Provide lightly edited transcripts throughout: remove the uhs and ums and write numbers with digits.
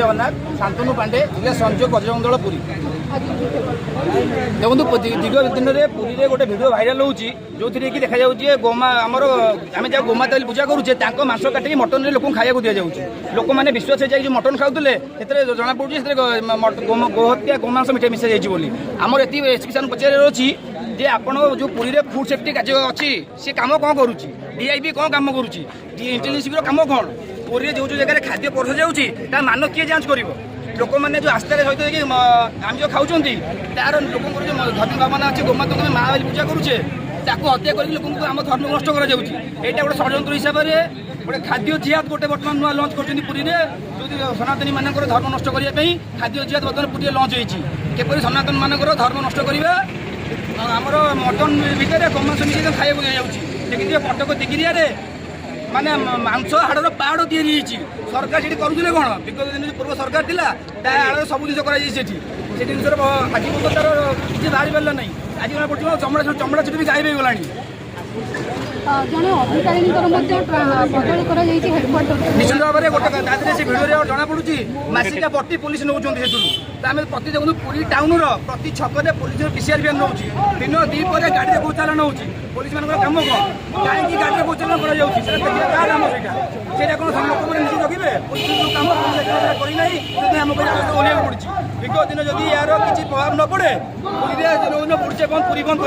जगन्नाथ शांतनु पांडे जिला संयोजक बजरंग दल पुरी। देखो दीर्घ दिन में पुरी में गोटे भिड भाइराल होची जो थी कि देखा जाए गोमा आमर आम जहाँ गोमाता पूजा करुचे मांस काटिक मटन लोक खाया दि जाऊँगी लोक मैंने विश्वास जाए मटन खाऊले जना पड़ी गोहत्या गोमांस मिठाई मिसा जाइए आमर ये एसपी पचार अच्छी जे आपण जो पुरी में फूड सेफ्टी कार्य अच्छी सी कम कौन करुच्ची डीआईबी कौन कम करुच्ची इंटेलिजेंस कम कौन पुरी में जो जगह खाद्य परसा जाऊँगी मान किए जांच कर लोक मैंने जो आस्था सहित आम जो खाऊँ तार लोक जो धर्म भावना अच्छे गोमाता को माँ बोली पूजा करुचे हत्या कर लोक आम धर्म नष्ट कर यहाँ गोटे षड्यंत्र हिसाब से गोटे खाद्य जिहाद गोटे बर्तमान नुआ लंच कर पुरी में जो सनातनी मान धर्म नष्ट करने खाद्य जिहाद बर्तमान पुरी लंच होपर सनातन मान धर्म नष्ट करेंगे आमर मटन भितर गोमांस मिसाई खाया दि जाऊँगी लेकिन कटक दिगिरिया माने मांस हाड़ पहाड़ तैयारी सरकार से करुले कौन विगत दिन पूर्व सरकार थी आड़ सब जिन कर जिन आज तार किसी बाहरी पारा ना आज जमा पड़ो चमड़ा चमड़ा चुटी भी गायब हो गला जड़े अधिकारी निश्चित भाव में गोटे से भिडियो जना पड़ी मसिका बटी पुलिस नौ आम प्रति देखो पुरी टाउन प्रति छक पुलिस पीसीआर भी नौ दिन दीपर गाड़ी बहुत चालाण हो पुलिस मान कम कौन कहीं गाड़ी बहुत चालाण कर कौन समस्त निजी जगह पुलिस कम करना ओह्ल पड़ी विगत दिन जदि यार किसी प्रभाव न पड़े पुरी पड़े बंद पुरी बंद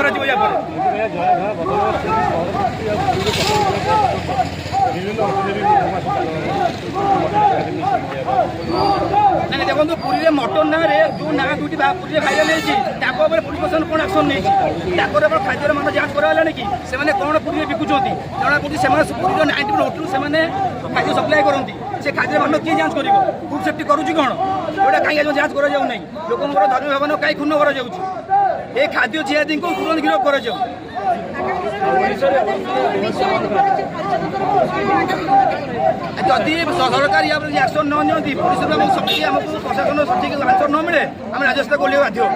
देखो पुरी में मटन ना जो ना दुटी पुरी भाइराल होती पुलिस प्रशासन कौन एक्शन नहीं खाद्य मान जांच कराला कि कौन पुरी में बिकुंट जना पड़ी पुरी 90% होटल से खाद्य सप्लाई करती से खाद्य मान किए जांच कर फूड सेफ्टी करुच्ची कौन जोटा कहीं आज जांच कर लोक धर्म भावना कहीं क्षुण्ण कर खाद्य जिहादी को तुरंत गिरफ्त कर जदि सरकार या एक्शन न नि पुलिस सठिक आमको प्रशासन सठिक आंसर न मिले आम राजस्व को बाध्य।